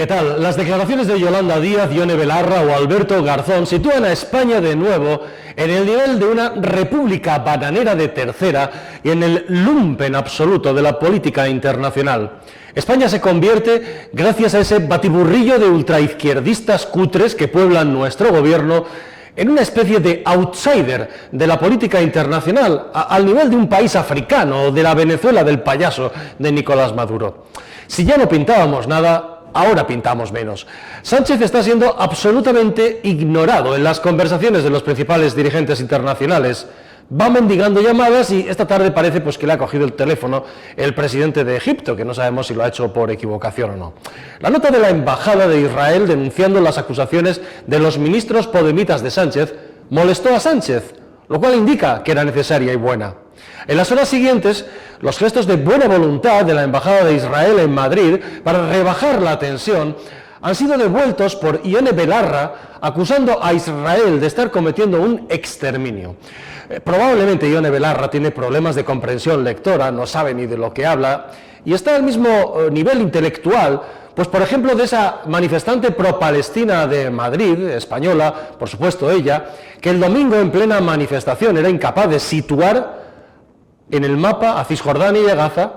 ¿Qué tal? Las declaraciones de Yolanda Díaz, Ione Belarra o Alberto Garzón sitúan a España de nuevo en el nivel de una república bananera de tercera y en el lumpen absoluto de la política internacional. España se convierte, gracias a ese batiburrillo de ultraizquierdistas cutres que pueblan nuestro gobierno, en una especie de outsider de la política internacional, al nivel de un país africano o de la Venezuela del payaso de Nicolás Maduro. Si ya no pintábamos nada, ahora pintamos menos. Sánchez está siendo absolutamente ignorado en las conversaciones de los principales dirigentes internacionales. Va mendigando llamadas y esta tarde parece que le ha cogido el teléfono el presidente de Egipto, que no sabemos si lo ha hecho por equivocación o no. La nota de la Embajada de Israel denunciando las acusaciones de los ministros podemitas de Sánchez molestó a Sánchez, lo cual indica que era necesaria y buena. En las horas siguientes, los gestos de buena voluntad de la Embajada de Israel en Madrid para rebajar la tensión han sido devueltos por Ione Belarra acusando a Israel de estar cometiendo un exterminio. Probablemente Ione Belarra tiene problemas de comprensión lectora, no sabe ni de lo que habla y está al mismo nivel intelectual, pues por ejemplo de esa manifestante pro-palestina de Madrid, española, por supuesto ella, que el domingo en plena manifestación era incapaz de situar en el mapa a Cisjordania y a Gaza,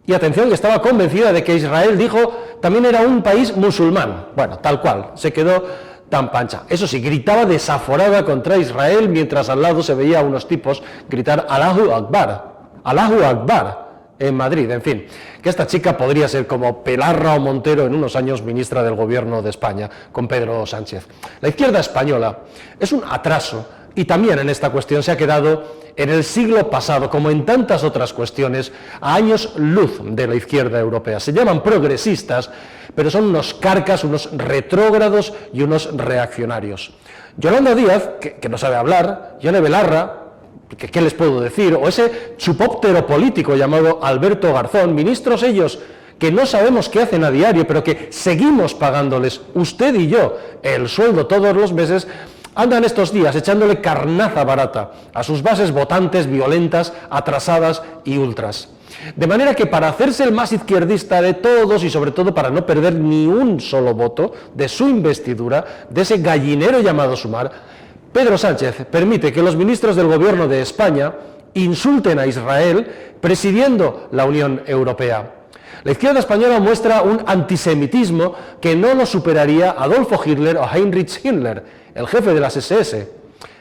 y atención, que estaba convencida de que Israel, dijo, también era un país musulmán. Bueno, tal cual, se quedó tan pancha. Eso sí, gritaba desaforada contra Israel, mientras al lado se veía a unos tipos gritar Allahu Akbar, en Madrid. En fin, que esta chica podría ser como Belarra o Montero en unos años ministra del gobierno de España, con Pedro Sánchez. La izquierda española es un atraso, y también en esta cuestión se ha quedado en el siglo pasado, como en tantas otras cuestiones, a años luz de la izquierda europea. Se llaman progresistas, pero son unos carcas, unos retrógrados y unos reaccionarios. Yolanda Díaz, que no sabe hablar, Ione Belarra, ¿qué les puedo decir? O ese chupóptero político llamado Alberto Garzón, ministros ellos que no sabemos qué hacen a diario, pero que seguimos pagándoles, usted y yo, el sueldo todos los meses, andan estos días echándole carnaza barata a sus bases votantes violentas, atrasadas y ultras. De manera que para hacerse el más izquierdista de todos y sobre todo para no perder ni un solo voto de su investidura, de ese gallinero llamado Sumar, Pedro Sánchez permite que los ministros del gobierno de España insulten a Israel presidiendo la Unión Europea. La izquierda española muestra un antisemitismo que no lo superaría Adolfo Hitler o Heinrich Himmler, el jefe de las SS.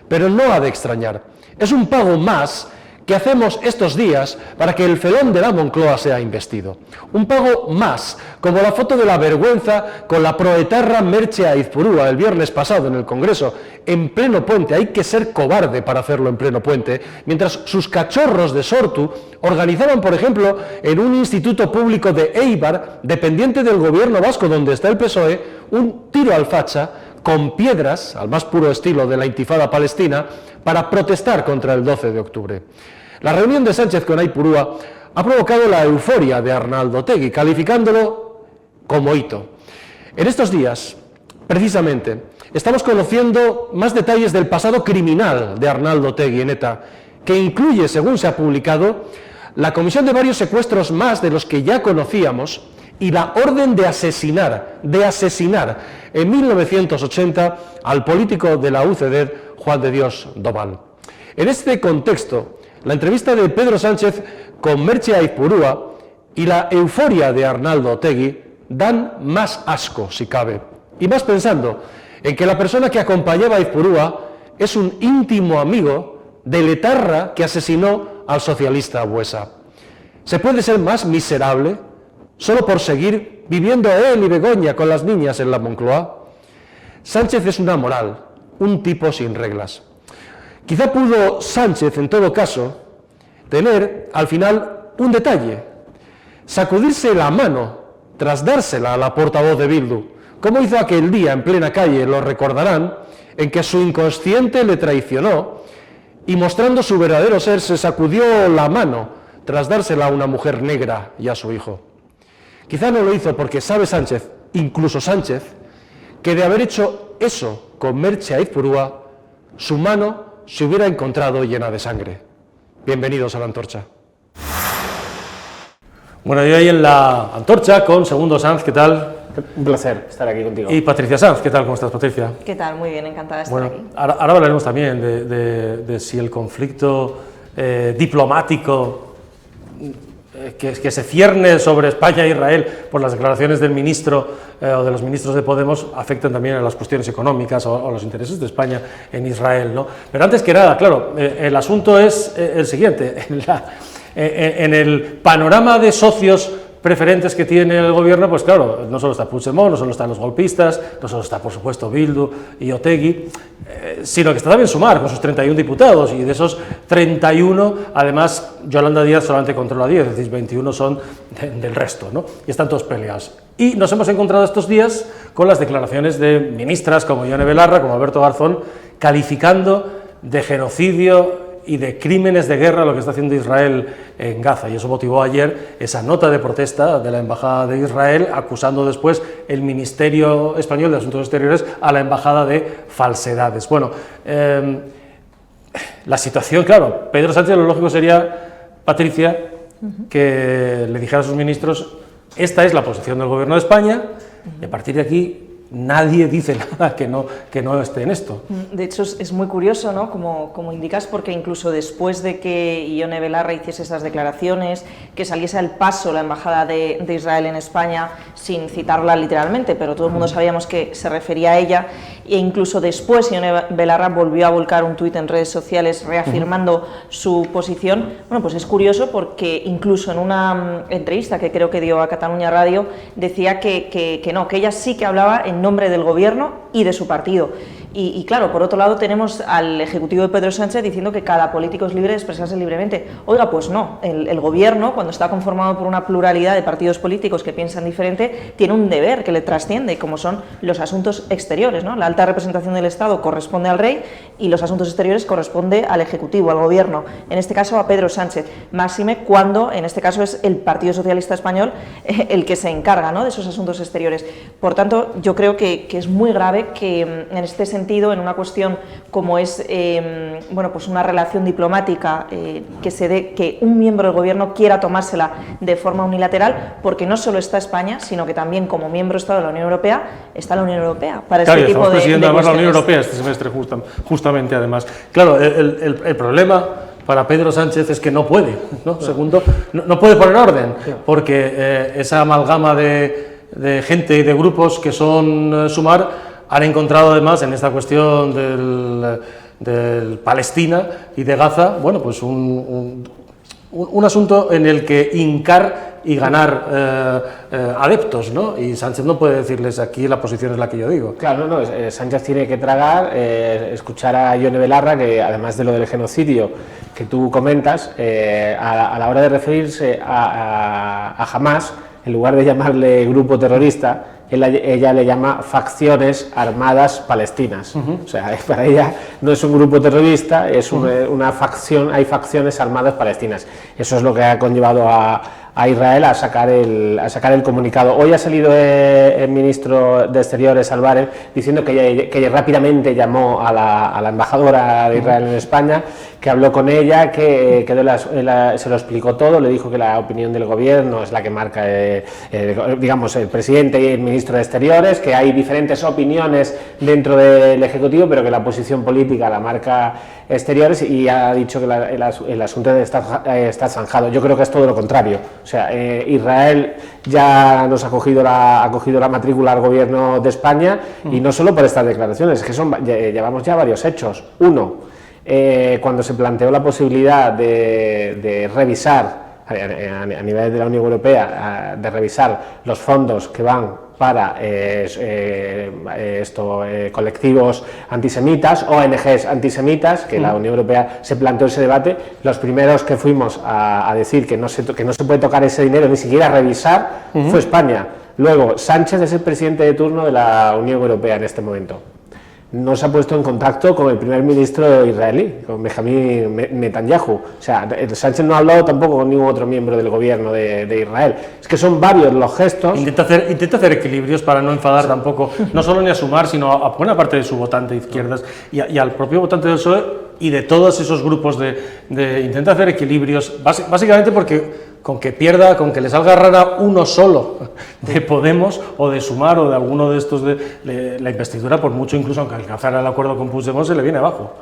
Pero no ha de extrañar. Es un pago más que hacemos estos días para que el felón de la Moncloa sea investido. Un pago más, como la foto de la vergüenza con la proetarra Merche Aizpurúa el viernes pasado en el Congreso, en pleno puente. Hay que ser cobarde para hacerlo en pleno puente, mientras sus cachorros de Sortu organizaban, por ejemplo, en un instituto público de Eibar, dependiente del gobierno vasco donde está el PSOE, un tiro al facha con piedras, al más puro estilo de la intifada palestina, para protestar contra el 12 de octubre. La reunión de Sánchez con Aizpurúa ha provocado la euforia de Arnaldo Otegi, calificándolo como hito. En estos días, precisamente, estamos conociendo más detalles del pasado criminal de Arnaldo Otegi en ETA, que incluye, según se ha publicado, la comisión de varios secuestros más de los que ya conocíamos y la orden de asesinar en 1980 al político de la UCD, Juan de Dios Doval. En este contexto, la entrevista de Pedro Sánchez con Merche Aizpurúa y la euforia de Arnaldo Otegi dan más asco, si cabe, y más pensando en que la persona que acompañaba a Aizpurúa es un íntimo amigo del etarra que asesinó al socialista Buesa. ¿Se puede ser más miserable solo por seguir viviendo él y Begoña con las niñas en la Moncloa? Sánchez es una moral, un tipo sin reglas. Quizá pudo Sánchez, en todo caso, tener al final un detalle: sacudirse la mano tras dársela a la portavoz de Bildu, como hizo aquel día en plena calle, lo recordarán, en que su inconsciente le traicionó y, mostrando su verdadero ser, se sacudió la mano tras dársela a una mujer negra y a su hijo. Quizá no lo hizo porque sabe Sánchez, incluso Sánchez, que de haber hecho eso con Merche Aizpurúa, su mano se hubiera encontrado llena de sangre. Bienvenidos a La Antorcha. Bueno, yo ahí en La Antorcha con Segundo Sanz, ¿qué tal? Un placer estar aquí contigo. Y Patricia Sanz, ¿qué tal? ¿Cómo estás, Patricia? ¿Qué tal? Muy bien, encantada de estar aquí. Ahora hablaremos también de si el conflicto diplomático que se cierne sobre España e Israel por las declaraciones del ministro o de los ministros de Podemos afectan también a las cuestiones económicas o los intereses de España en Israel, ¿no? Pero antes que nada, claro, el asunto es el siguiente. En el panorama de socios preferentes que tiene el gobierno, pues claro, no solo está Puigdemont, no solo están los golpistas, no solo está, por supuesto, Bildu y Otegi, sino que está también Sumar, con sus 31 diputados, y de esos 31, además, Yolanda Díaz solamente controla 10, es decir, 21 son del resto, ¿no? Y están todos peleados. Y nos hemos encontrado estos días con las declaraciones de ministras como Ione Belarra, como Alberto Garzón, calificando de genocidio y de crímenes de guerra lo que está haciendo Israel en Gaza, y eso motivó ayer esa nota de protesta de la Embajada de Israel, acusando después el Ministerio Español de Asuntos Exteriores a la Embajada de falsedades. Bueno, la situación, claro, Pedro Sánchez, lo lógico sería, Patricia, que le dijera a sus ministros: esta es la posición del Gobierno de España, y a partir de aquí nadie dice nada que no esté en esto. De hecho, es muy curioso, ¿no? Como indicas, porque incluso después de que Ione Belarra hiciese esas declaraciones, que saliese al paso la Embajada de Israel en España, sin citarla literalmente, pero todo el mundo sabíamos que se refería a ella, e incluso después Ione Belarra volvió a volcar un tuit en redes sociales reafirmando su posición. Bueno, pues es curioso porque incluso en una entrevista que creo que dio a Catalunya Radio, decía que ella sí que hablaba en nombre del Gobierno y de su partido. Y claro, por otro lado tenemos al Ejecutivo de Pedro Sánchez diciendo que cada político es libre de expresarse libremente. Oiga, pues no, el Gobierno, cuando está conformado por una pluralidad de partidos políticos que piensan diferente, tiene un deber que le trasciende, como son los asuntos exteriores, ¿no? La alta representación del Estado corresponde al Rey y los asuntos exteriores corresponde al Ejecutivo, al Gobierno, en este caso a Pedro Sánchez, máxime cuando en este caso es el Partido Socialista Español el que se encarga, ¿no?, de esos asuntos exteriores. Por tanto, yo creo que es muy grave que en este sentido, en una cuestión como es bueno, pues una relación diplomática, que se dé, que un miembro del Gobierno quiera tomársela de forma unilateral, porque no solo está España, sino que también como miembro Estado de la Unión Europea está la Unión Europea para claro, este tipo de presidente además la Unión cuestiones. Europea este semestre justamente además. Claro, el problema para Pedro Sánchez es que no puede, ¿no? Segundo, no puede poner orden, porque esa amalgama de gente y de grupos que son Sumar han encontrado además en esta cuestión del Palestina y de Gaza, bueno, pues un asunto en el que hincar y ganar adeptos, ¿no? Y Sánchez no puede decirles aquí la posición es la que yo digo. Claro, no, Sánchez tiene que tragar, escuchar a Ione Belarra, que además de lo del genocidio que tú comentas, a la hora de referirse a Hamás, en lugar de llamarle grupo terrorista, ella le llama facciones armadas palestinas. O sea, para ella no es un grupo terrorista, es una facción, hay facciones armadas palestinas. Eso es lo que ha conllevado a Israel a sacar el comunicado. Hoy ha salido el ministro de Exteriores, Álvarez, diciendo que rápidamente llamó a la embajadora de Israel en España, que habló con ella, que se lo explicó todo, le dijo que la opinión del gobierno es la que marca digamos, el presidente y el ministro de Exteriores, que hay diferentes opiniones dentro del Ejecutivo, pero que la posición política la marca Exteriores, y ha dicho que el asunto está zanjado. Yo creo que es todo lo contrario. O sea, Israel ya nos ha cogido la matrícula al gobierno de España, y no solo por estas declaraciones, es que llevamos ya varios hechos. Uno, cuando se planteó la posibilidad de revisar a nivel de la Unión Europea, de revisar los fondos que van para colectivos antisemitas, ONGs antisemitas, que la Unión Europea se planteó ese debate, los primeros que fuimos a decir que no se puede tocar ese dinero, ni siquiera revisar, fue España. Luego, Sánchez es el presidente de turno de la Unión Europea en este momento. No se ha puesto en contacto con el primer ministro israelí, con Benjamín Netanyahu. O sea, Sánchez no ha hablado tampoco con ningún otro miembro del gobierno de Israel. Es que son varios los gestos. Intenta hacer equilibrios para no enfadar tampoco, no solo ni a Sumar, sino a buena parte de su votante de izquierdas y al propio votante del PSOE y de todos esos grupos intenta hacer equilibrios, básicamente porque con que pierda, con que le salga rara uno solo de Podemos o de Sumar o de alguno de estos, la investidura, por mucho incluso aunque alcanzara el acuerdo con Puigdemont, se le viene abajo.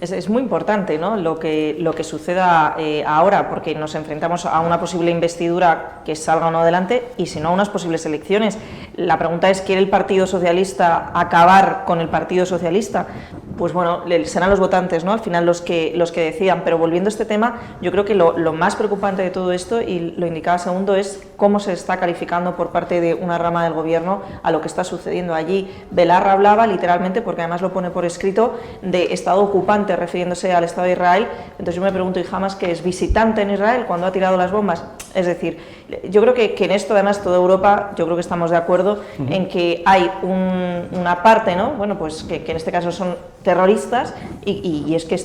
Es muy importante, ¿no?, lo que suceda ahora, porque nos enfrentamos a una posible investidura que salga o no adelante y si no a unas posibles elecciones. La pregunta es, ¿quiere el Partido Socialista acabar con el Partido Socialista? Pues bueno, serán los votantes, ¿no?, al final los que decidan. Pero volviendo a este tema, yo creo que lo más preocupante de todo esto, y lo indicaba Segundo, es cómo se está calificando por parte de una rama del gobierno a lo que está sucediendo allí. Belarra hablaba literalmente, porque además lo pone por escrito, de Estado ocupante, refiriéndose al Estado de Israel. Entonces yo me pregunto, ¿y Hamas, que es visitante en Israel cuando ha tirado las bombas? Es decir, yo creo que en esto, además, toda Europa, yo creo que estamos de acuerdo en que hay una parte, ¿no?, bueno, pues que en este caso son terroristas, y es que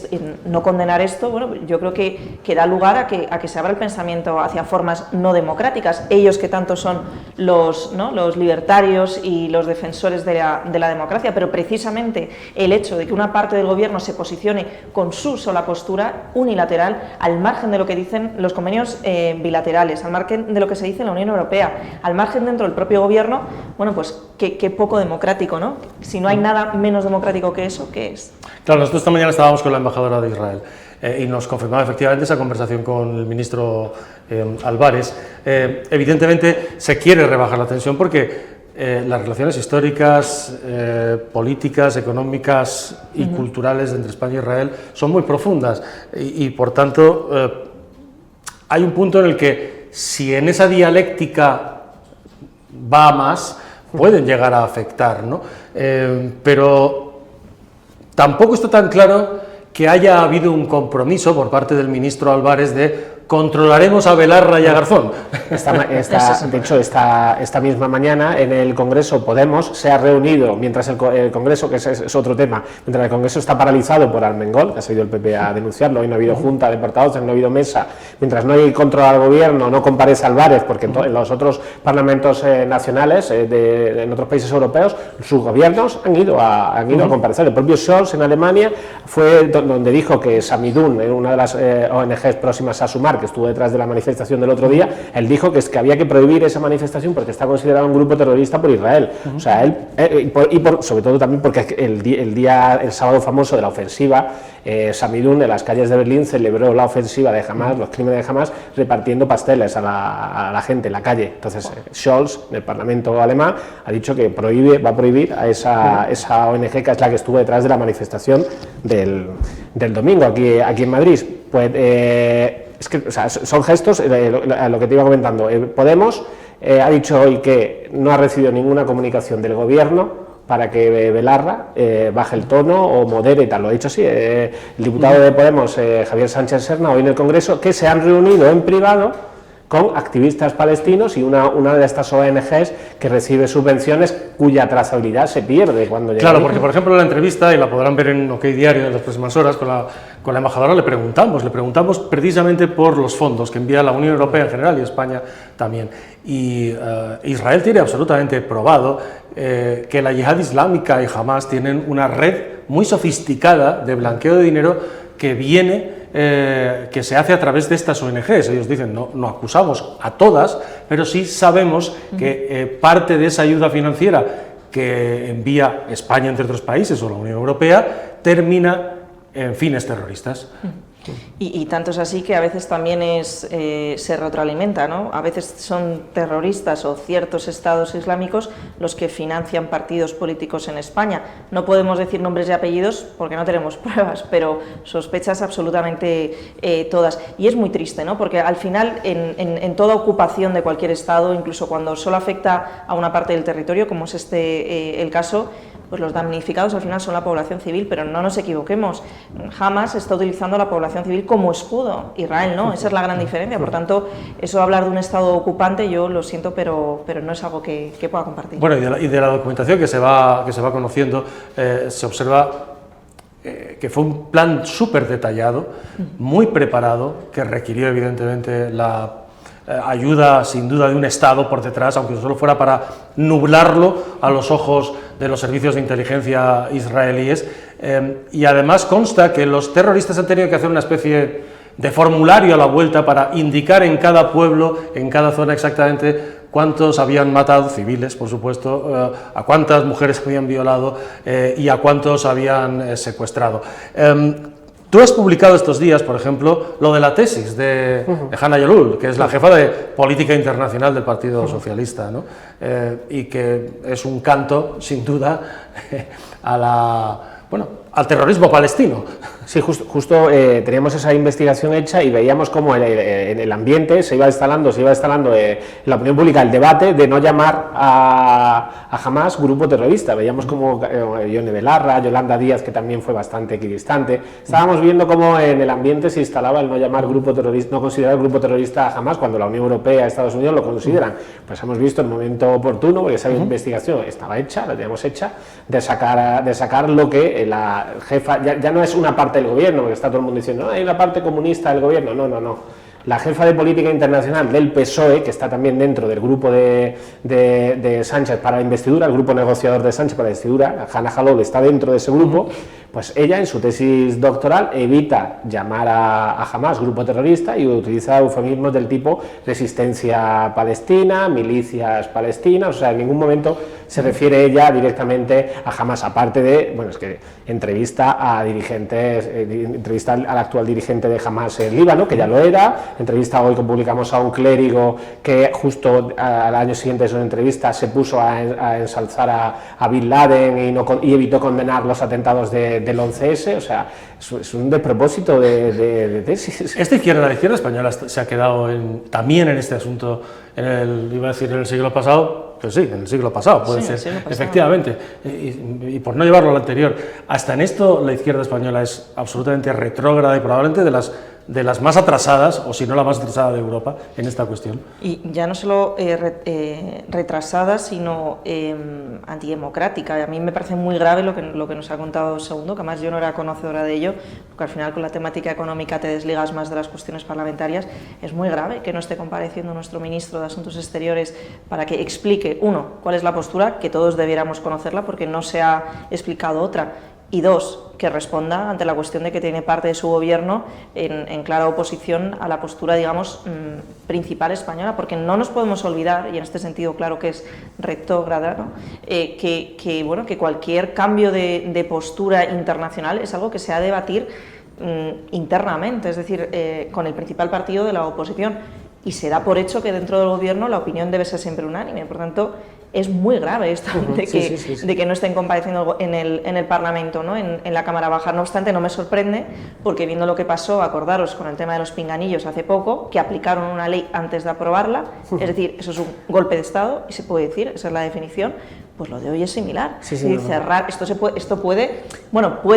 no condenar esto, bueno, yo creo que da lugar a que se abra el pensamiento hacia formas no democráticas. Ellos que tanto son los libertarios y los defensores de la democracia, pero precisamente el hecho de que una parte del gobierno se posicione con su sola postura unilateral, al margen de lo que dicen los convenios bilaterales, al margen de lo que se dice en la Unión Europea, al margen dentro del propio gobierno, bueno, pues qué poco democrático, ¿no? Si no hay nada menos democrático que eso, ¿qué es? Claro, nosotros esta mañana estábamos con la embajadora de Israel y nos confirmaba efectivamente esa conversación con el ministro Álvarez. Evidentemente se quiere rebajar la tensión porque las relaciones históricas, políticas, económicas y culturales entre España y Israel son muy profundas y por tanto hay un punto en el que si en esa dialéctica va a más, pueden llegar a afectar, ¿no? Pero tampoco está tan claro que haya habido un compromiso por parte del ministro Álvarez de controlaremos a Belarra y a Garzón. De hecho, esta misma mañana en el Congreso Podemos se ha reunido, mientras el Congreso, que es otro tema, mientras el Congreso está paralizado por Armengol, que ha salido el PP a denunciarlo, hoy no ha habido junta de portavoces, no ha habido mesa, mientras no hay control al gobierno, no comparece Álvarez, porque en los otros parlamentos nacionales, en otros países europeos, sus gobiernos han ido a comparecer. El propio Scholz en Alemania fue donde dijo que Samidun, una de las ONGs próximas a Sumar, que estuvo detrás de la manifestación del otro día, él dijo que había que prohibir esa manifestación porque está considerado un grupo terrorista por Israel. O sea, sobre todo también porque el sábado famoso de la ofensiva, Samidun en las calles de Berlín celebró la ofensiva de Hamas, los crímenes de Hamas, repartiendo pasteles a la gente en la calle. Entonces, Scholz, del Parlamento alemán, ha dicho que va a prohibir a esa ONG, que es la que estuvo detrás de la manifestación del domingo aquí en Madrid. Pues es que, o sea, son gestos, lo que te iba comentando. Podemos ha dicho hoy que no ha recibido ninguna comunicación del gobierno para que Belarra baje el tono o modere y tal. Lo ha dicho así el diputado de Podemos, Javier Sánchez Serna, hoy en el Congreso, que se han reunido en privado con activistas palestinos y una de estas ONGs que recibe subvenciones cuya trazabilidad se pierde cuando llega. Claro, porque por ejemplo en la entrevista, y la podrán ver en OK Diario en las próximas horas, con la embajadora le preguntamos precisamente por los fondos que envía la Unión Europea en general y España también. Y Israel tiene absolutamente probado que la yihad islámica y Hamas tienen una red muy sofisticada de blanqueo de dinero que viene que se hace a través de estas ONGs. Ellos dicen, no acusamos a todas, pero sí sabemos que parte de esa ayuda financiera que envía España, entre otros países, o la Unión Europea, termina en fines terroristas. Y tanto es así que a veces también se retroalimenta, ¿no? A veces son terroristas o ciertos estados islámicos los que financian partidos políticos en España. No podemos decir nombres y apellidos porque no tenemos pruebas, pero sospechas absolutamente todas. Y es muy triste, ¿no? Porque al final en toda ocupación de cualquier estado, incluso cuando solo afecta a una parte del territorio, como es el caso, pues los damnificados al final son la población civil, pero no nos equivoquemos. Hamas está utilizando a la población civil como escudo, Israel no, esa es la gran diferencia. Por tanto, eso de hablar de un Estado ocupante, yo lo siento, pero no es algo que pueda compartir. Bueno, y de la documentación que se va conociendo, se observa que fue un plan súper detallado, muy preparado, que requirió evidentemente la ayuda sin duda de un Estado por detrás, aunque solo fuera para nublarlo a los ojos de los servicios de inteligencia israelíes, y además consta que los terroristas han tenido que hacer una especie de formulario a la vuelta para indicar en cada pueblo, en cada zona exactamente cuántos habían matado, civiles por supuesto, a cuántas mujeres habían violado y a cuántos habían secuestrado. Tú has publicado estos días, por ejemplo, lo de la tesis de Hanna Yalul, que es la jefa de política internacional del Partido Socialista, ¿no? Y que es un canto, sin duda, al terrorismo palestino. Sí, justo teníamos esa investigación hecha y veíamos cómo en el ambiente se iba instalando en la opinión pública el debate de no llamar a Hamás grupo terrorista. Veíamos cómo Ione Belarra, Yolanda Díaz, que también fue bastante equidistante, estábamos viendo cómo en el ambiente se instalaba el no llamar grupo terrorista, no considerar grupo terrorista a Hamás cuando la Unión Europea y Estados Unidos lo consideran. Pues hemos visto el momento oportuno, porque esa investigación estaba hecha, la teníamos hecha, de sacar lo que la jefa, ya no es una parte del gobierno, porque está todo el mundo diciendo, no, hay una parte comunista del gobierno, no. La jefa de política internacional del PSOE, que está también dentro del grupo de Sánchez para la investidura, el grupo negociador de Sánchez para la investidura, Hanna Jalol está dentro de ese grupo, pues ella en su tesis doctoral evita llamar a Hamás grupo terrorista y utiliza eufemismos del tipo resistencia palestina, milicias palestinas, o sea, en ningún momento se refiere ella directamente a Hamás, aparte de, bueno, es que entrevista a dirigentes, entrevista al actual dirigente de Hamás en Líbano, que ya lo era, entrevista hoy que publicamos a un clérigo que justo al año siguiente de su entrevista se puso a ensalzar a Bin Laden y evitó condenar los atentados del 11S, o sea, es un despropósito de tesis. La izquierda española se ha quedado también en este asunto, iba a decir en el siglo pasado, pues sí, en el siglo pasado puede ser, efectivamente, y por no llevarlo al anterior, hasta en esto la izquierda española es absolutamente retrógrada y probablemente de las más atrasadas, o si no la más atrasada de Europa, en esta cuestión. Y ya no solo retrasada, sino antidemocrática. A mí me parece muy grave lo que nos ha contado Segundo, que además yo no era conocedora de ello, porque al final con la temática económica te desligas más de las cuestiones parlamentarias. Es muy grave que no esté compareciendo nuestro ministro de Asuntos Exteriores para que explique, uno, cuál es la postura, que todos debiéramos conocerla porque no se ha explicado otra, y dos, que responda ante la cuestión de que tiene parte de su gobierno en clara oposición a la postura, digamos, principal española, porque no nos podemos olvidar, y en este sentido claro que es retrógrada, ¿no? que cualquier cambio de postura internacional es algo que se ha de debatir internamente, es decir, con el principal partido de la oposición, y se da por hecho que dentro del gobierno la opinión debe ser siempre unánime. Por tanto, es muy grave esto de que no estén compareciendo en el Parlamento, ¿no? en la Cámara Baja. No obstante, no me sorprende, porque viendo lo que pasó, acordaros con el tema de los pinganillos hace poco, que aplicaron una ley antes de aprobarla, es decir, eso es un golpe de Estado, y se puede decir, esa es la definición, pues lo de hoy es similar. Cerrar, esto puede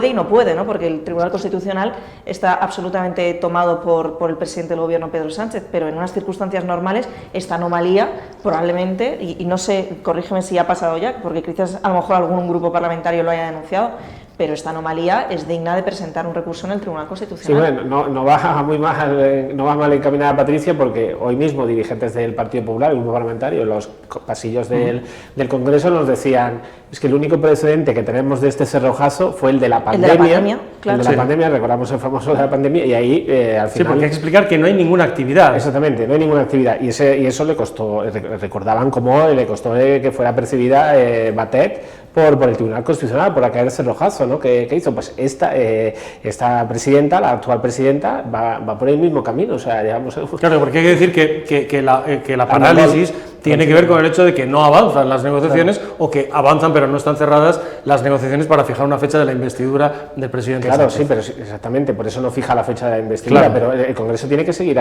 y no puede, ¿no? Porque el Tribunal Constitucional está absolutamente tomado por el presidente del gobierno, Pedro Sánchez, pero en unas circunstancias normales esta anomalía probablemente, y no sé, corrígeme si ha pasado ya, porque quizás a lo mejor algún grupo parlamentario lo haya denunciado, pero esta anomalía es digna de presentar un recurso en el Tribunal Constitucional. Sí, bueno, no va mal encaminada Patricia, porque hoy mismo dirigentes del Partido Popular, el grupo parlamentario, en los pasillos del Congreso nos decían, es que el único precedente que tenemos de este cerrojazo fue el de la pandemia. El de la pandemia, claro. El de la pandemia, recordamos el famoso de la pandemia, y ahí al final... Sí, porque hay que explicar que no hay ninguna actividad. Exactamente, no hay ninguna actividad, y eso le costó, recordaban cómo le costó que fuera percibida Batet por el Tribunal Constitucional, por aquel cerrojazo, ¿no? que hizo. Pues esta presidenta, la actual presidenta, va por el mismo camino, o sea, digamos... Claro, porque hay que decir que la parálisis tiene que ver con el hecho de que no avanzan las negociaciones, claro, o que avanzan pero no están cerradas las negociaciones para fijar una fecha de la investidura del presidente Claro, Sánchez. Sí, pero exactamente, por eso no fija la fecha de la investidura, claro, pero el Congreso tiene que seguir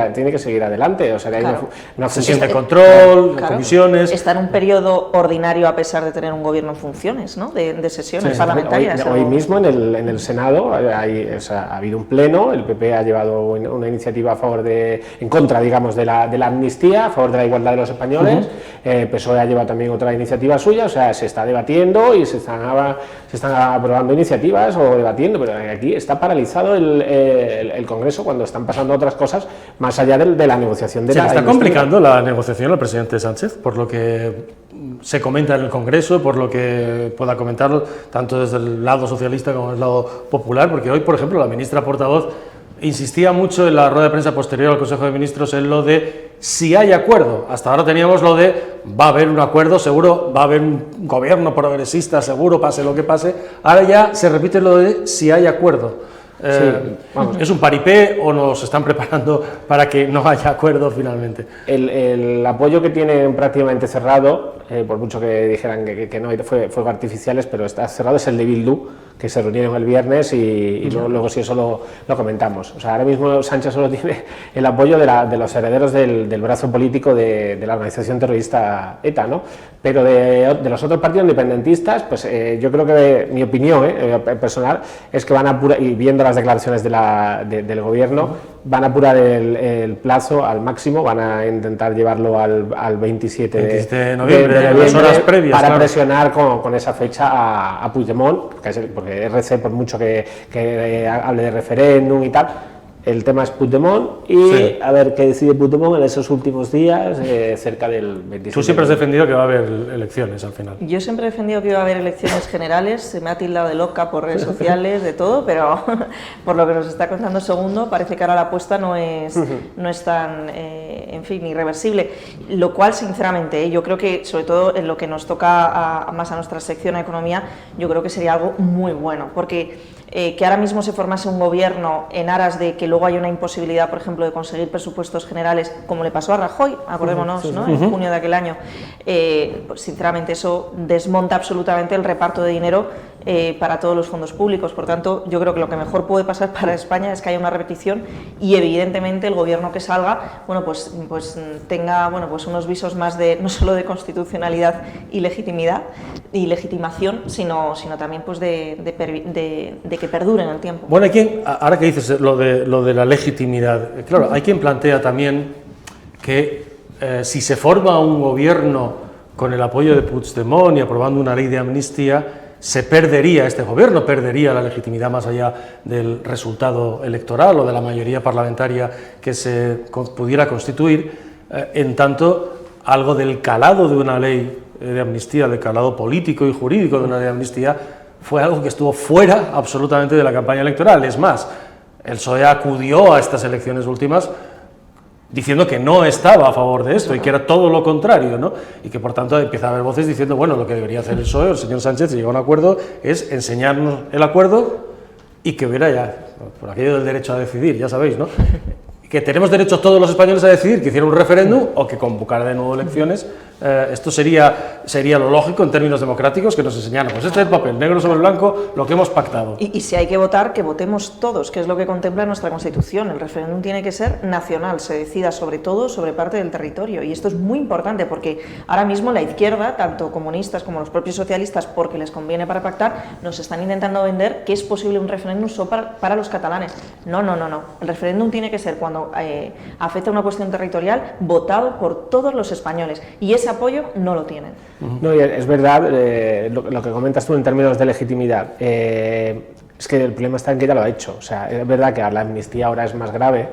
adelante, o sea, claro, una sesión de control, claro, comisiones... Está en un periodo ordinario a pesar de tener un gobierno en funciones, ¿no? de sesiones parlamentarias. Hoy mismo en el Senado ha habido un pleno, el PP ha llevado una iniciativa en contra, digamos, de la amnistía, a favor de la igualdad de los españoles. PSOE ha llevado también otra iniciativa suya, o sea, se está debatiendo y se están aprobando iniciativas o debatiendo, pero aquí está paralizado el Congreso cuando están pasando otras cosas más allá de la negociación de la está complicando la negociación al presidente Sánchez, por lo que se comenta en el Congreso, por lo que pueda comentarlo tanto desde el lado socialista como desde el lado popular, porque hoy, por ejemplo, la ministra portavoz insistía mucho en la rueda de prensa posterior al Consejo de Ministros en lo de si hay acuerdo. Hasta ahora teníamos lo de va a haber un acuerdo, seguro, va a haber un gobierno progresista, seguro, pase lo que pase. Ahora ya se repite lo de si hay acuerdo. ¿Es un paripé o nos están preparando para que no haya acuerdo finalmente? El apoyo que tienen prácticamente cerrado, por mucho que dijeran que no, fuegos artificiales, pero está cerrado, es el de Bildu, que se reunieron el viernes y luego si eso lo comentamos. O sea, ahora mismo Sánchez solo tiene el apoyo de los herederos del brazo político de la organización terrorista ETA, ¿no? Pero de los otros partidos independentistas, pues yo creo que mi opinión personal es que van a apurar, y viendo las declaraciones del gobierno, van a apurar el plazo al máximo, van a intentar llevarlo al 27 de noviembre, las horas previas, para presionar con esa fecha a Puigdemont, porque RC, por mucho que hable de referéndum y tal, el tema es Puigdemont y a ver qué decide Puigdemont en esos últimos días, cerca del 27. Tú siempre has defendido que va a haber elecciones al final. Yo siempre he defendido que iba a haber elecciones generales, se me ha tildado de loca por redes sociales, de todo, pero por lo que nos está contando Segundo, parece que ahora la apuesta no es tan, en fin, irreversible. Lo cual, sinceramente, yo creo que, sobre todo en lo que nos toca más a nuestra sección de economía, yo creo que sería algo muy bueno, porque que ahora mismo se formase un gobierno en aras de que luego haya una imposibilidad, por ejemplo, de conseguir presupuestos generales, como le pasó a Rajoy, acordémonos, ¿no? En junio de aquel año, pues sinceramente eso desmonta absolutamente el reparto de dinero para todos los fondos públicos. Por tanto, yo creo que lo que mejor puede pasar para España es que haya una repetición y evidentemente el gobierno que salga, bueno, pues tenga, bueno, pues unos visos más de, no solo de constitucionalidad y legitimidad y legitimación, sino también pues de que perdure en el tiempo. Bueno, hay quien, ahora que dices lo de la legitimidad, claro, hay quien plantea también que si se forma un gobierno con el apoyo de Puigdemont y aprobando una ley de amnistía, se perdería, este gobierno perdería la legitimidad más allá del resultado electoral o de la mayoría parlamentaria que se pudiera constituir, en tanto algo del calado de una ley de amnistía, del calado político y jurídico de una ley de amnistía, fue algo que estuvo fuera absolutamente de la campaña electoral. Es más, el PSOE acudió a estas elecciones últimas diciendo que no estaba a favor de esto y que era todo lo contrario, ¿no? Y que por tanto empieza a haber voces diciendo, bueno, lo que debería hacer el PSOE, el señor Sánchez, si llega a un acuerdo, es enseñarnos el acuerdo y que hubiera ya, por aquello del derecho a decidir, ya sabéis, ¿no? Que tenemos derecho todos los españoles a decidir, que hiciera un referéndum o que convocara de nuevo elecciones. Esto sería lo lógico en términos democráticos, que nos enseñaran, pues este es el papel, negro sobre blanco, lo que hemos pactado. Y si hay que votar, que votemos todos, que es lo que contempla nuestra Constitución. El referéndum tiene que ser nacional, se decida sobre todo sobre parte del territorio. Y esto es muy importante porque ahora mismo la izquierda, tanto comunistas como los propios socialistas, porque les conviene para pactar, nos están intentando vender que es posible un referéndum solo para los catalanes. No. El referéndum tiene que ser, cuando afecta a una cuestión territorial, votado por todos los españoles. Y ese apoyo no lo tienen. No, y es verdad lo que comentas tú en términos de legitimidad. Es que el problema está en que ya lo ha hecho. O sea, es verdad que la amnistía ahora es más grave,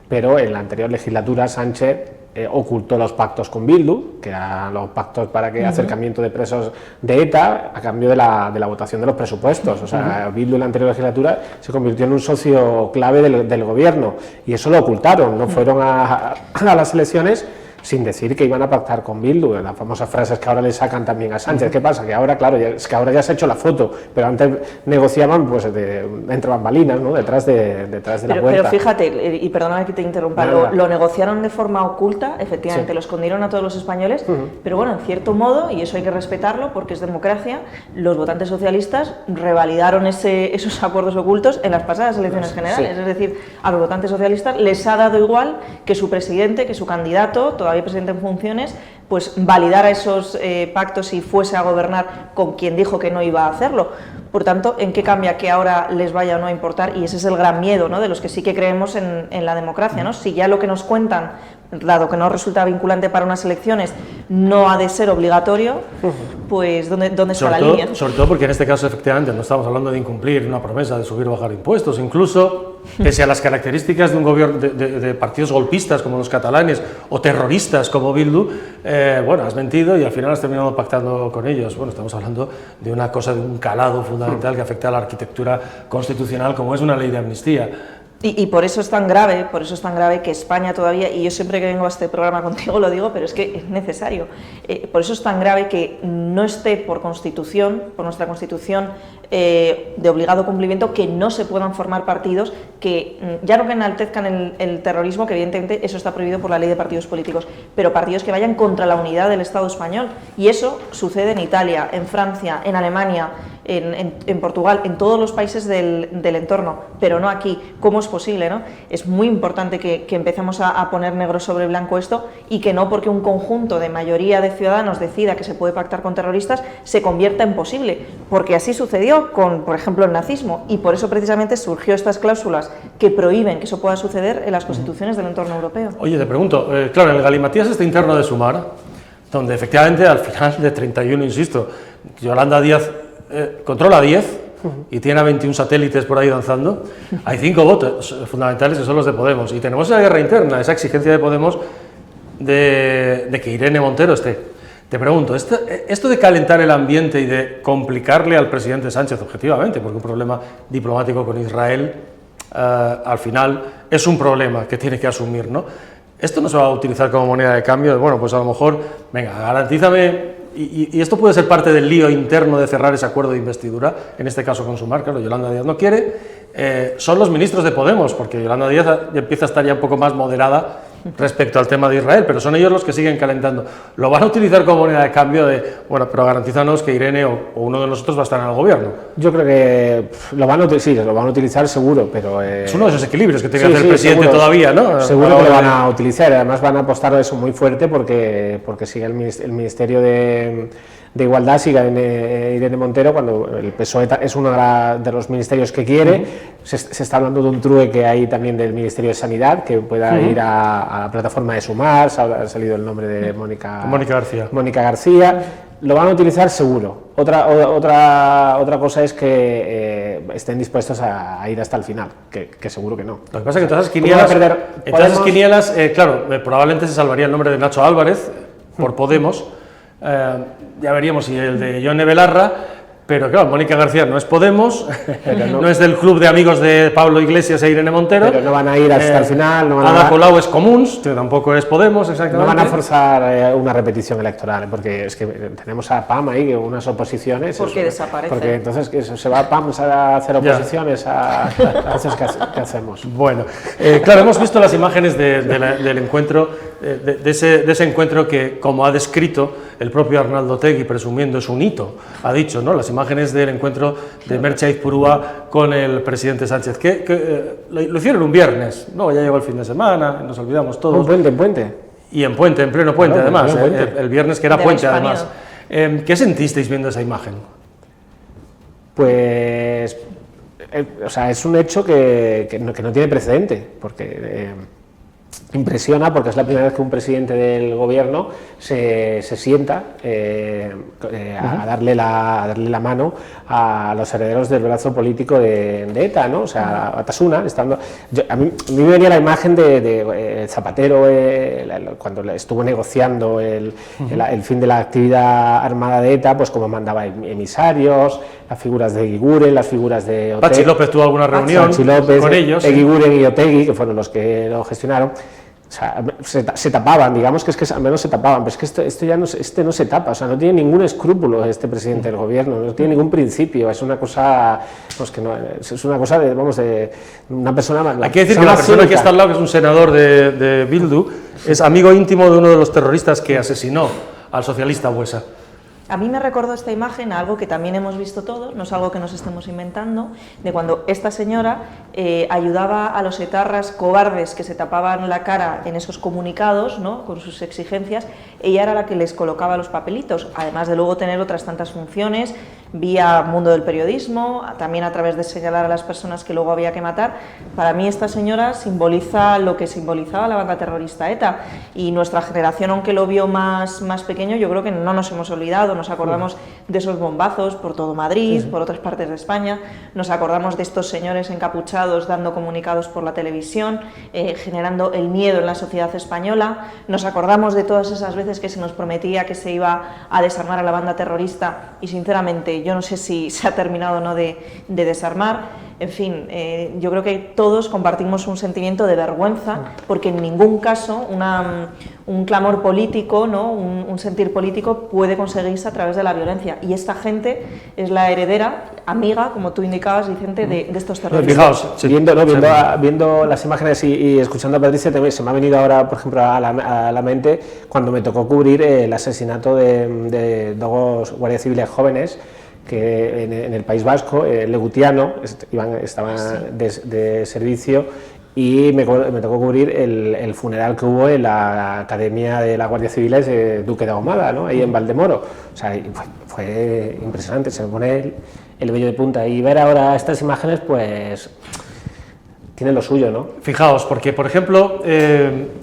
pero en la anterior legislatura Sánchez ocultó los pactos con Bildu, que eran los pactos para acercamiento de presos de ETA a cambio de la votación de los presupuestos. O sea, Bildu en la anterior legislatura se convirtió en un socio clave del gobierno y eso lo ocultaron, no fueron a las elecciones sin decir que iban a pactar con Bildu, las famosas frases que ahora le sacan también a Sánchez. ¿Qué pasa? Que ahora, claro, es que ahora ya se ha hecho la foto, pero antes negociaban pues entre bambalinas, ¿no? detrás de la puerta. Pero fíjate, y perdóname que te interrumpa, lo negociaron de forma oculta, efectivamente, lo escondieron a todos los españoles, pero bueno, en cierto modo, y eso hay que respetarlo porque es democracia, los votantes socialistas revalidaron esos acuerdos ocultos en las pasadas elecciones generales. Es decir, a los votantes socialistas les ha dado igual que su presidente, que su candidato, todavía presidente en funciones, pues validara esos pactos y fuese a gobernar con quien dijo que no iba a hacerlo. Por tanto, ¿en qué cambia que ahora les vaya o no a importar? Y ese es el gran miedo, ¿no?, de los que sí que creemos en la democracia, ¿no? Si ya lo que nos cuentan, dado que no resulta vinculante para unas elecciones, no ha de ser obligatorio, pues ¿dónde está la línea? Sobre todo porque en este caso, efectivamente, no estamos hablando de incumplir una promesa de subir o bajar impuestos, incluso pese a las características de un gobierno de partidos golpistas como los catalanes o terroristas como Bildu, bueno, has mentido y al final has terminado pactando con ellos. Bueno, estamos hablando de una cosa, de un calado fundamental que afecta a la arquitectura constitucional como es una ley de amnistía. Y por eso es tan grave, que España todavía, y yo siempre que vengo a este programa contigo lo digo, pero es que es necesario, por eso es tan grave que no esté por Constitución, por nuestra Constitución de obligado cumplimiento, que no se puedan formar partidos que, ya no que enaltezcan el terrorismo, que evidentemente eso está prohibido por la ley de partidos políticos, pero partidos que vayan contra la unidad del Estado español, y eso sucede en Italia, en Francia, en Alemania, en Portugal, en todos los países del entorno, pero no aquí. ¿Cómo es posible, no? Es muy importante que empecemos a poner negro sobre blanco esto, y que no porque un conjunto de mayoría de ciudadanos decida que se puede pactar con terroristas se convierta en posible, porque así sucedió con, por ejemplo, el nazismo, y por eso precisamente surgió estas cláusulas que prohíben que eso pueda suceder en las constituciones del entorno europeo. Oye, te pregunto, claro, en el galimatías este interno de Sumar, donde efectivamente al final de 31, insisto, Yolanda Díaz controla 10 y tiene a 21 satélites por ahí danzando, hay 5 votos fundamentales que son los de Podemos, y tenemos esa guerra interna, esa exigencia de Podemos de que Irene Montero esté. Te pregunto, esto de calentar el ambiente y de complicarle al presidente Sánchez, objetivamente, porque un problema diplomático con Israel al final es un problema que tiene que asumir, ¿no? Esto no se va a utilizar como moneda de cambio, bueno, pues a lo mejor, venga, garantízame. Y esto puede ser parte del lío interno de cerrar ese acuerdo de investidura, en este caso con Sumar, claro, Yolanda Díaz no quiere, son los ministros de Podemos, porque Yolanda Díaz empieza a estar ya un poco más moderada respecto al tema de Israel, pero son ellos los que siguen calentando. Lo van a utilizar como moneda de cambio de, bueno, pero garantízanos que Irene o uno de nosotros va a estar en el gobierno. Yo creo que lo van a utilizar seguro, pero... es uno de esos equilibrios que tiene que hacer el presidente seguro, todavía, ¿no? Seguro que lo van a utilizar, además van a apostar a eso muy fuerte porque sigue el Ministerio de Igualdad, sigue Irene Montero, cuando el PSOE es uno de los ministerios que quiere. Se está hablando de un trueque ahí también del Ministerio de Sanidad, que pueda ir a la plataforma de Sumar, ha salido el nombre de Mónica García. Lo van a utilizar seguro. Otra cosa es que estén dispuestos a ir hasta el final, que seguro que no. Lo que pasa es que todas esas quinielas, claro, probablemente se salvaría el nombre de Nacho Álvarez por Podemos. Ya veríamos si el de Yone Belarra, pero claro, Mónica García no es Podemos, no es del club de amigos de Pablo Iglesias e Irene Montero. Pero no van a ir hasta el final. Ada Colau es Comuns, que tampoco es Podemos, exactamente. No van a forzar una repetición electoral, porque es que tenemos a PAM ahí, unas oposiciones. Porque desaparece. Porque entonces que se va a PAM a hacer oposiciones, entonces ¿qué hacemos? Bueno, claro, hemos visto las imágenes del encuentro, de ese encuentro que, como ha descrito el propio Arnaldo Otegi, presumiendo es un hito, ha dicho, ¿no? Las imágenes del encuentro de Merche Aizpurúa con el presidente Sánchez, que lo hicieron un viernes, no, ya llegó el fin de semana, nos olvidamos todos. En puente. Y en puente, en pleno puente, claro, además, el viernes que era de puente, además. ¿Qué sentisteis viendo esa imagen? Pues, o sea, es un hecho que no tiene precedente, porque impresiona, porque es la primera vez que un presidente del gobierno se sienta a darle la mano a los herederos del brazo político de ETA, ¿no? O sea, a Batasuna, a mí me venía la imagen de Zapatero cuando estuvo negociando el fin de la actividad armada de ETA, pues como mandaba emisarios, las figuras de Eguiguren, las figuras de Otegi. Pachi López tuvo alguna reunión con ellos. Eguiguren y Otegi, que fueron los que lo gestionaron. O sea, se tapaban, digamos que al menos se tapaban, pero es que esto ya no se tapa, o sea, no tiene ningún escrúpulo este presidente del gobierno, no tiene ningún principio, es una cosa, pues que no, es una cosa de una persona más. Hay que decir que la persona que está al lado, que es un senador de Bildu, es amigo íntimo de uno de los terroristas que asesinó al socialista Buesa. A mí me recordó esta imagen a algo que también hemos visto todos, no es algo que nos estemos inventando, de cuando esta señora ayudaba a los etarras cobardes que se tapaban la cara en esos comunicados, ¿no?, con sus exigencias. Ella era la que les colocaba los papelitos, además de luego tener otras tantas funciones, vía mundo del periodismo, también a través de señalar a las personas que luego había que matar. Para mí esta señora simboliza lo que simbolizaba la banda terrorista ETA, y nuestra generación, aunque lo vio más pequeño, yo creo que no nos hemos olvidado, nos acordamos de esos bombazos por todo Madrid, por otras partes de España, nos acordamos de estos señores encapuchados dando comunicados por la televisión, generando el miedo en la sociedad española, nos acordamos de todas esas veces que se nos prometía que se iba a desarmar a la banda terrorista, y sinceramente yo no sé si se ha terminado o no de desarmar. En fin, yo creo que todos compartimos un sentimiento de vergüenza, porque en ningún caso un clamor político, ¿no? un sentir político puede conseguirse a través de la violencia. Y esta gente es la heredera, amiga, como tú indicabas, Vicente, de estos terroristas. Fijaos, sí. Viendo las imágenes y escuchando a Patricia, también se me ha venido ahora, por ejemplo, a la mente cuando me tocó cubrir el asesinato de dos guardias civiles jóvenes que en el País Vasco, legutiano, estaban de servicio, y me tocó cubrir el funeral que hubo en la Academia de la Guardia Civil Duque de Ahumada, ¿no? Ahí en Valdemoro. O sea, fue impresionante, se me pone el vello de punta, y ver ahora estas imágenes, pues tiene lo suyo, ¿no? Fijaos, porque por ejemplo,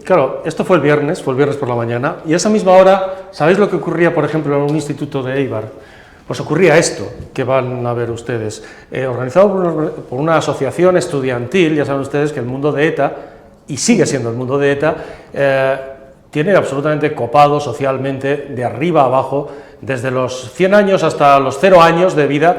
claro, esto fue el viernes por la mañana, y a esa misma hora, ¿sabéis lo que ocurría, por ejemplo, en un instituto de Eibar? Pues ocurría esto que van a ver ustedes, organizado por una asociación estudiantil. Ya saben ustedes que el mundo de ETA, y sigue siendo el mundo de ETA, tiene absolutamente copado socialmente, de arriba a abajo, desde los 100 años hasta los 0 años de vida,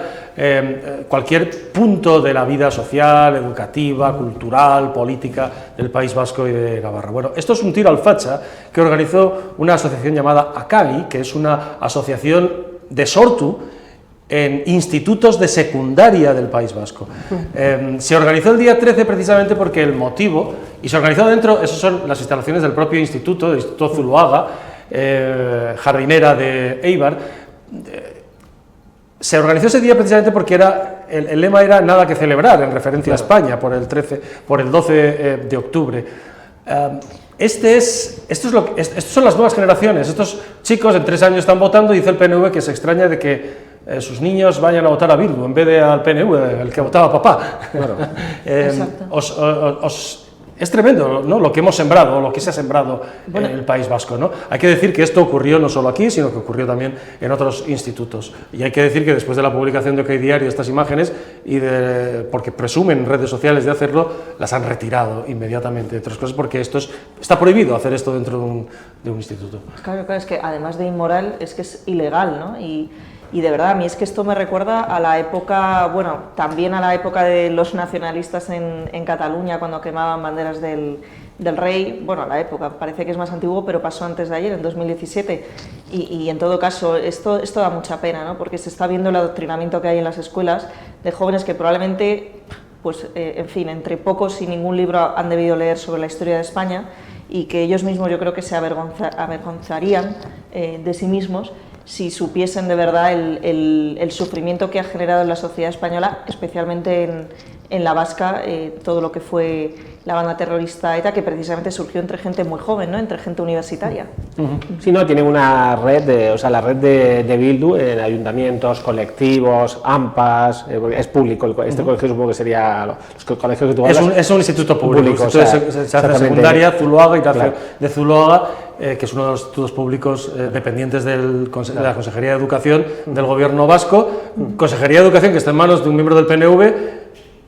cualquier punto de la vida social, educativa, cultural, política del País Vasco y de Navarra. Bueno, esto es un tiro al facha que organizó una asociación llamada ACAGI, que es una asociación de sortu en institutos de secundaria del País Vasco. Se organizó el día 13 precisamente porque el motivo, y se organizó dentro, esas son las instalaciones del propio instituto, del Instituto Zuloaga, jardinera de Eibar. Se organizó ese día precisamente porque el lema era nada que celebrar, en referencia a España, por el 12 de octubre. Estas son las nuevas generaciones. Estos chicos en 3 años están votando, y dice el PNV que se extraña de que sus niños vayan a votar a Bildu en vez de al PNV, el que votaba papá. Claro. Es tremendo, ¿no?, lo que hemos sembrado, lo que se ha sembrado en el País Vasco, ¿no? Hay que decir que esto ocurrió no solo aquí, sino que ocurrió también en otros institutos. Y hay que decir que después de la publicación de OK Diario estas imágenes, porque presumen en redes sociales de hacerlo, las han retirado inmediatamente, entre otras cosas porque está prohibido hacer esto dentro de un instituto. Claro, es que además de inmoral, es que es ilegal, ¿no? Y de verdad, a mí es que esto me recuerda a la época, bueno, también a la época de los nacionalistas en Cataluña, cuando quemaban banderas del rey. Bueno, a la época, parece que es más antiguo, pero pasó antes de ayer, en 2017. Y en todo caso, esto da mucha pena, ¿no? Porque se está viendo el adoctrinamiento que hay en las escuelas de jóvenes que probablemente, pues, en fin, entre pocos y ningún libro han debido leer sobre la historia de España, y que ellos mismos yo creo que se avergonzarían de sí mismos si supiesen de verdad el sufrimiento que ha generado en la sociedad española, especialmente en la vasca, todo lo que fue la banda terrorista ETA, que precisamente surgió entre gente muy joven, ¿no?, entre gente universitaria. Sí, no, tienen una red, la red de Bildu en ayuntamientos, colectivos, AMPAs, es público, este colegio supongo que sería los colegios que tú hablas. Es un instituto público, se hace secundaria, Zuloaga, y claro, de Zuloaga, que es uno de los institutos públicos dependientes de la Consejería de Educación del Gobierno vasco, Consejería de Educación que está en manos de un miembro del PNV,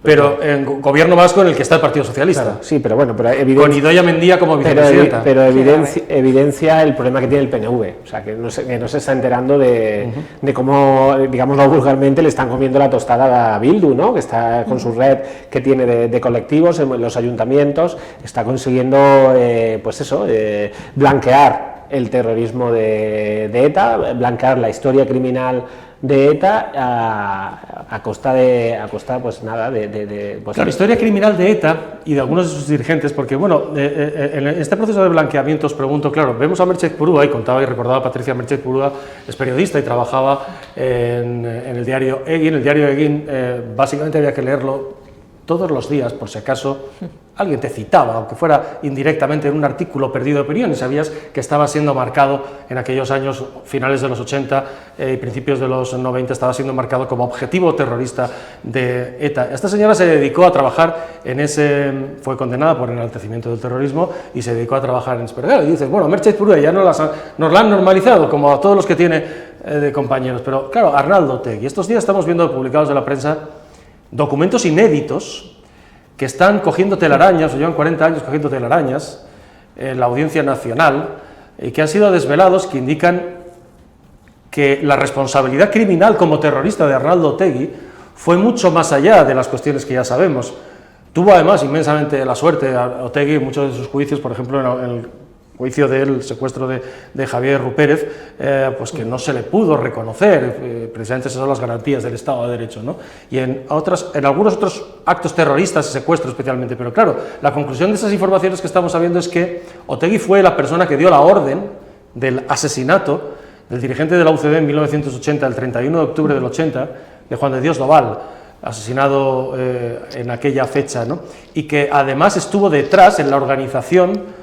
pero en Gobierno vasco en el que está el Partido Socialista. Claro, sí, pero bueno, con Idoia Mendia como vicepresidenta. Pero evidencia el problema que tiene el PNV, o sea, que no se está enterando de cómo, digámoslo vulgarmente, le están comiendo la tostada a Bildu, ¿no?, que está con su red que tiene de colectivos en los ayuntamientos, está consiguiendo, blanquear el terrorismo de ETA, blanquear la historia criminal de ETA a costa pues nada la historia criminal de ETA y de algunos de sus dirigentes, porque bueno, en este proceso de blanqueamiento os pregunto, claro, vemos a Merche Purúa, y contaba y recordaba Patricia Merche Purúa, es periodista y trabajaba en el diario Egin. El diario Egin básicamente había que leerlo todos los días, por si acaso alguien te citaba, aunque fuera indirectamente, en un artículo perdido de opinión, y sabías que estaba siendo marcado en aquellos años finales de los 80 y principios de los 90, estaba siendo marcado como objetivo terrorista de ETA. Esta señora se dedicó a trabajar fue condenada por enaltecimiento del terrorismo y se dedicó a trabajar en Esperguera. Y dices, bueno, Merche Purúa ya nos la han normalizado, como a todos los que tiene de compañeros, pero claro, Arnaldo Otegi. Estos días estamos viendo publicados en la prensa documentos inéditos que están cogiendo telarañas, o llevan 40 años cogiendo telarañas en la Audiencia Nacional, y que han sido desvelados, que indican que la responsabilidad criminal como terrorista de Arnaldo Otegi fue mucho más allá de las cuestiones que ya sabemos. Tuvo además inmensamente la suerte a Otegi en muchos de sus juicios, por ejemplo en el juicio del secuestro de Javier Rupérez, pues que no se le pudo reconocer, precisamente esas son las garantías del Estado de Derecho, ¿no? Y en algunos otros actos terroristas y secuestros especialmente, pero claro, la conclusión de esas informaciones que estamos sabiendo es que Otegi fue la persona que dio la orden del asesinato del dirigente de la UCD en 1980, el 31 de octubre del 80, de Juan de Dios Doval, asesinado en aquella fecha, ¿no? Y que además estuvo detrás en la organización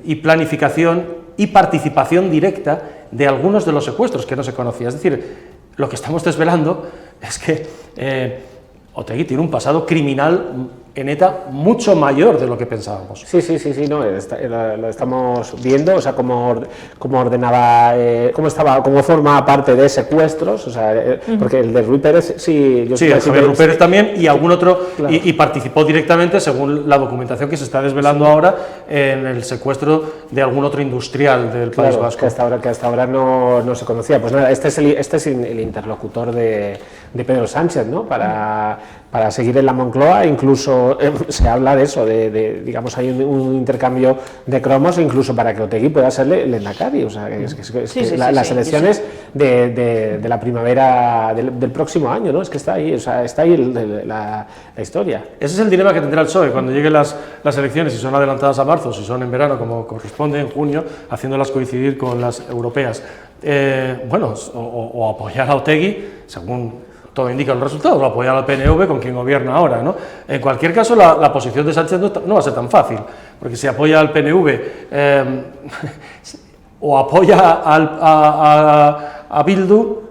y planificación y participación directa de algunos de los secuestros que no se conocía. Es decir, lo que estamos desvelando es que Otegi tiene un pasado criminal en ETA mucho mayor de lo que pensábamos. Sí, no, lo estamos viendo, o sea, cómo ordenaba, cómo formaba parte de secuestros, o sea, porque el de Ruy Pérez, sí, yo sí, el Javier Ruy Pérez también, y algún otro, claro. y participó directamente, según la documentación que se está desvelando ahora, en el secuestro de algún otro industrial del País Vasco. Que hasta ahora no se conocía. Pues nada, este es el interlocutor de Pedro Sánchez, ¿no? Para seguir en la Moncloa, incluso se habla de eso, digamos, hay un intercambio de cromos, incluso para que Otegi pueda ser lehendakari, o sea, las elecciones de la primavera del próximo año, ¿no? Es que está ahí, o sea, está ahí la historia. Ese es el dilema que tendrá el PSOE cuando lleguen las elecciones, si son adelantadas a marzo, si son en verano, como corresponde, en junio, haciéndolas coincidir con las europeas. Bueno, o apoyar a Otegi, según todo indica los resultados, o apoyar al PNV con quien gobierna ahora, ¿no? En cualquier caso, la posición de Sánchez no va a ser tan fácil, porque si apoya al PNV o apoya a Bildu,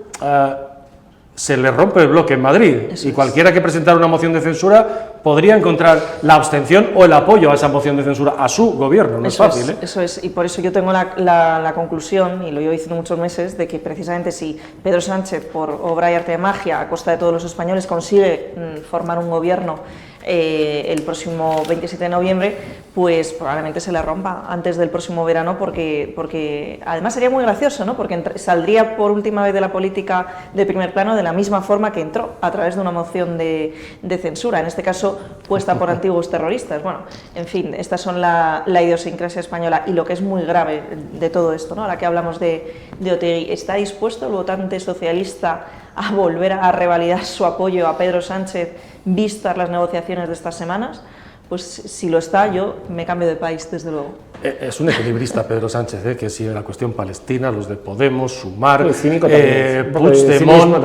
se le rompe el bloque en Madrid, y cualquiera que presentara una moción de censura podría encontrar la abstención o el apoyo a esa moción de censura a su gobierno, no es fácil. Eso es, y por eso yo tengo la conclusión, y lo llevo diciendo muchos meses, de que precisamente si Pedro Sánchez, por obra y arte de magia, a costa de todos los españoles, consigue formar un gobierno el próximo 27 de noviembre, pues probablemente se le rompa antes del próximo verano, porque además sería muy gracioso, ¿no? Porque saldría por última vez de la política de primer plano de la misma forma que entró, a través de una moción de censura, en este caso puesta por antiguos terroristas. Bueno, en fin, estas son la idiosincrasia española, y lo que es muy grave de todo esto, ¿no? Ahora que hablamos de Otegi, ¿está dispuesto el votante socialista a volver a revalidar su apoyo a Pedro Sánchez vistas las negociaciones de estas semanas? Pues si lo está, yo me cambio de país, desde luego. Es un equilibrista Pedro Sánchez, que si en la cuestión palestina, los de Podemos, Sumar, Puigdemont,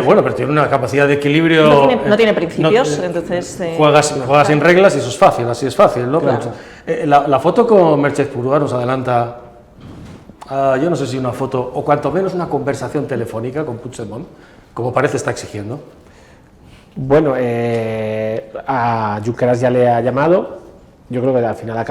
bueno, pero tiene una capacidad de equilibrio. No tiene principios, entonces. Juega sin reglas, y eso es fácil, así es fácil, ¿no? Claro. La foto con Merchez Purúa nos adelanta, yo no sé si una foto, o cuanto menos una conversación telefónica con Puigdemont, como parece está exigiendo. Bueno, a Junqueras ya le ha llamado, yo creo que al final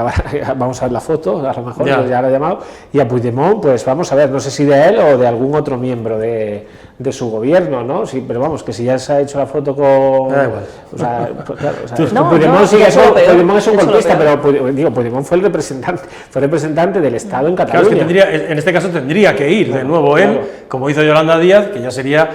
vamos a ver la foto, a lo mejor ya le ha llamado, y a Puigdemont, pues vamos a ver, no sé si de él o de algún otro miembro de su gobierno, ¿no? Sí, pero vamos, que si ya se ha hecho la foto con... Da igual. O sea, Puigdemont es un golpista, pero Puigdemont fue el representante del Estado en Cataluña. Claro, es que en este caso tendría que ir de nuevo él, como hizo Yolanda Díaz, que ya sería,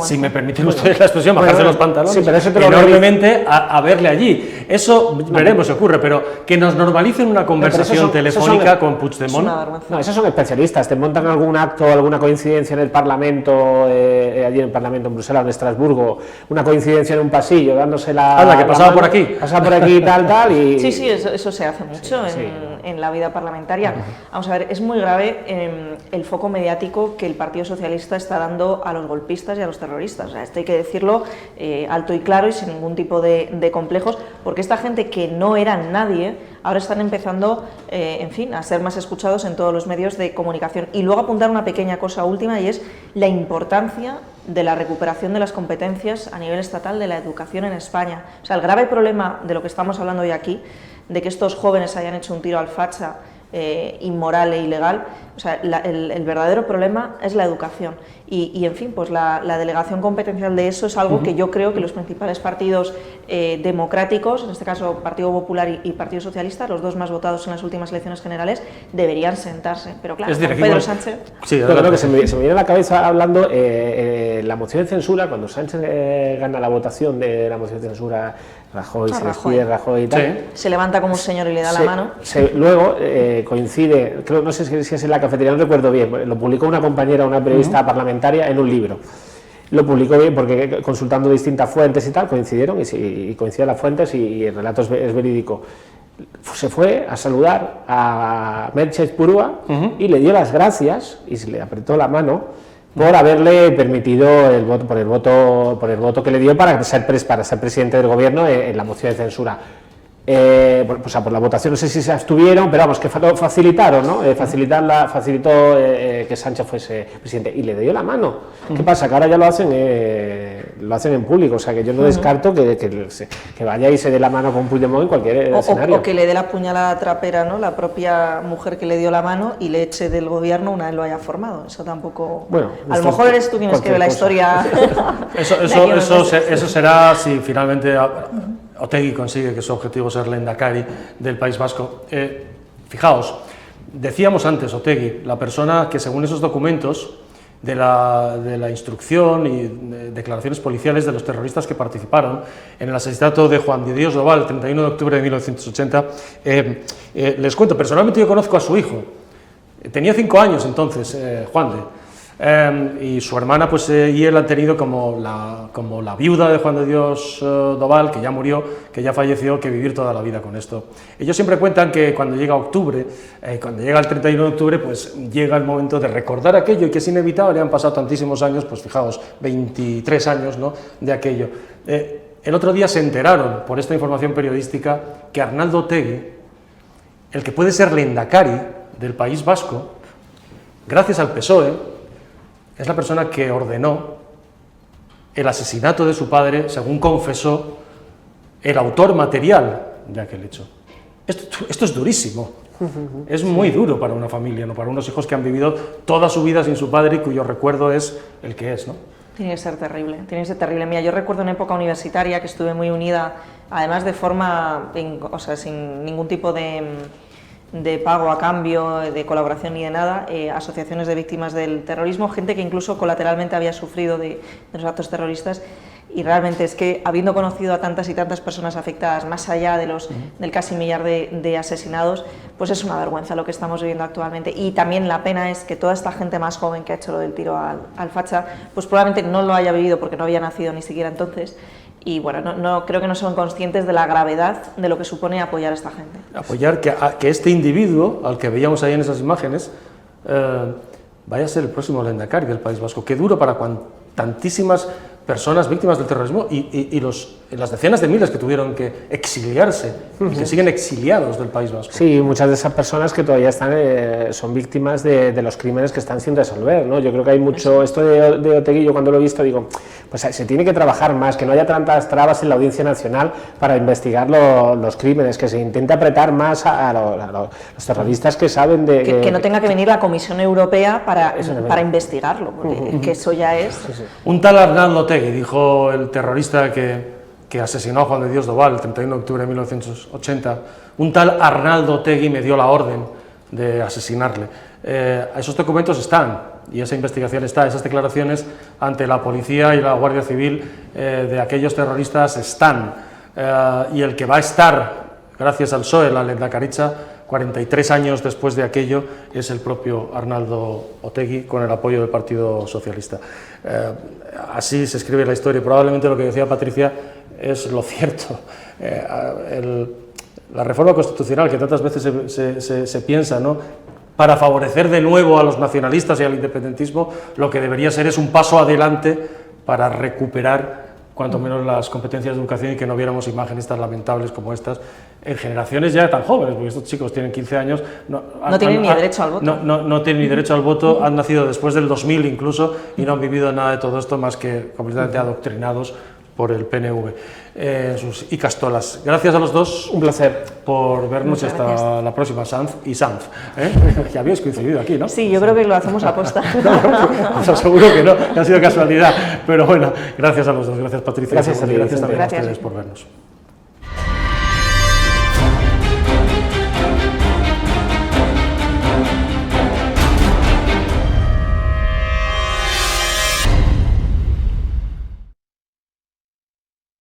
si me permiten ustedes la expresión, bajarse los pantalones, pero eso enormemente a verle allí. Eso veremos si ocurre, pero que nos normalicen una conversación telefónica con Puigdemont. No, esos son especialistas, te montan algún acto, alguna coincidencia en el Parlamento, allí en el Parlamento en Bruselas o en Estrasburgo, una coincidencia en un pasillo, dándose la... Anda, que pasaba por aquí. Pasaba por aquí tal, y... Sí, eso se hace mucho en la vida parlamentaria. Vamos a ver, es muy grave el foco mediático que el Partido Socialista está dando a los golpistas y a los terroristas. O sea, esto hay que decirlo alto y claro y sin ningún tipo de complejos, porque esta gente que no eran nadie, ahora están empezando, en fin, a ser más escuchados en todos los medios de comunicación. Y luego apuntar una pequeña cosa última, y es la importancia de la recuperación de las competencias a nivel estatal de la educación en España. O sea, el grave problema de lo que estamos hablando hoy aquí, de que estos jóvenes hayan hecho un tiro al facha inmoral e ilegal. O sea, el verdadero problema es la educación. Y en fin, pues la delegación competencial de eso es algo que yo creo que los principales partidos democráticos, en este caso Partido Popular y Partido Socialista, los dos más votados en las últimas elecciones generales, deberían sentarse. Pero claro, con Pedro Sánchez... Sí, lo que se me viene a la cabeza hablando, la moción de censura, cuando Sánchez gana la votación de la moción de censura, Rajoy se despide, Rajoy y tal. Sí. Se levanta como un señor y le da la mano. Luego coincide, creo, no sé si es en la cafetería, no recuerdo bien, lo publicó una compañera, una periodista parlamentaria en un libro. Lo publicó bien porque consultando distintas fuentes y tal, coincidieron y coinciden las fuentes y el relato es verídico. Se fue a saludar a Merche Purúa y le dio las gracias y se le apretó la mano por haberle permitido el voto, por el voto que le dio para ser presidente del gobierno en la moción de censura. Por la votación, no sé si se abstuvieron, pero vamos, que facilitaron, ¿no? Facilitó que Sánchez fuese presidente y le dio la mano. ¿Qué pasa? Que ahora ya lo hacen en público, o sea que yo no descarto que vaya y se dé la mano con Puigdemont en cualquier escenario. O que le dé la puñalada trapera, ¿no? La propia mujer que le dio la mano y le eche del gobierno una vez lo haya formado. Eso tampoco... Bueno, a lo mejor eres tú quien escribe la historia. Eso será si finalmente Otegi consigue que su objetivo sea el Lehendakari del País Vasco. Fijaos, decíamos antes, Otegi, la persona que según esos documentos de la instrucción y declaraciones policiales de los terroristas que participaron en el asesinato de Juan de Dios Doval el 31 de octubre de 1980, les cuento, personalmente yo conozco a su hijo, tenía 5 años entonces, Juan de, y su hermana pues, y él han tenido como la viuda de Juan de Dios Doval, que ya murió, que ya falleció, que vivir toda la vida con esto. Ellos siempre cuentan que cuando llega octubre, cuando llega el 31 de octubre, pues llega el momento de recordar aquello y que es inevitable, han pasado tantísimos años, pues fijaos, 23 años, ¿no?, de aquello. El otro día se enteraron, por esta información periodística, que Arnaldo Otegi, el que puede ser Lehendakari del País Vasco, gracias al PSOE, es la persona que ordenó el asesinato de su padre, según confesó el autor material de aquel hecho. Esto es durísimo, es muy duro para una familia, ¿no?, para unos hijos que han vivido toda su vida sin su padre y cuyo recuerdo es el que es, ¿no? Tiene que ser terrible, tiene que ser terrible. Mira, yo recuerdo una época universitaria que estuve muy unida, además de forma, o sea, sin ningún tipo de pago a cambio, de colaboración ni de nada, asociaciones de víctimas del terrorismo, gente que incluso colateralmente había sufrido de los actos terroristas, y realmente es que, habiendo conocido a tantas y tantas personas afectadas, más allá de del casi millar de asesinados, pues es una vergüenza lo que estamos viviendo actualmente. Y también la pena es que toda esta gente más joven que ha hecho lo del tiro al facha, pues probablemente no lo haya vivido porque no había nacido ni siquiera entonces. Y bueno, no creo que no son conscientes de la gravedad de lo que supone apoyar a esta gente. Apoyar que este individuo, al que veíamos ahí en esas imágenes, vaya a ser el próximo Lehendakari del País Vasco. Qué duro para tantísimas personas víctimas del terrorismo y las decenas de miles que tuvieron que exiliarse y que siguen exiliados del País Vasco. Sí, muchas de esas personas que todavía son víctimas de los crímenes que están sin resolver, ¿no? Yo creo que hay mucho, esto de Otegi, yo cuando lo he visto digo, pues se tiene que trabajar más, que no haya tantas trabas en la Audiencia Nacional para investigar los crímenes, que se intente apretar más a los terroristas que saben de... Que no tenga que venir la Comisión Europea para investigarlo, porque que eso ya es... Sí. Un tal Arnaldo Otegi, dijo el terrorista que asesinó a Juan de Dios Doval el 31 de octubre de 1980, un tal Arnaldo Otegi me dio la orden de asesinarle. Esos documentos están, y esa investigación está, esas declaraciones ante la policía y la Guardia Civil de aquellos terroristas están, y el que va a estar, gracias al PSOE, la Lehendakaritza, 43 años después de aquello, es el propio Arnaldo Otegi, con el apoyo del Partido Socialista. Así se escribe la historia. Probablemente lo que decía Patricia es lo cierto. La reforma constitucional que tantas veces se piensa, ¿no?, para favorecer de nuevo a los nacionalistas y al independentismo, lo que debería ser es un paso adelante para recuperar cuanto menos las competencias de educación y que no viéramos imágenes tan lamentables como estas en generaciones ya tan jóvenes, porque estos chicos tienen 15 años... No tienen ni derecho al voto. No tienen ni derecho al voto, han nacido después del 2000 incluso y no han vivido nada de todo esto más que completamente adoctrinados por el PNV en sus icastolas. Gracias a los dos. Un placer. Por vernos. Muchas hasta gracias. la próxima, Sanz y Sanz. Que habéis coincidido aquí, ¿no? Sí, yo creo que lo hacemos a posta. Os aseguro que no, que ha sido casualidad. Pero bueno, gracias a los dos. Gracias, Patricia. Gracias a ti, Gracias también Gracias. a ustedes por vernos.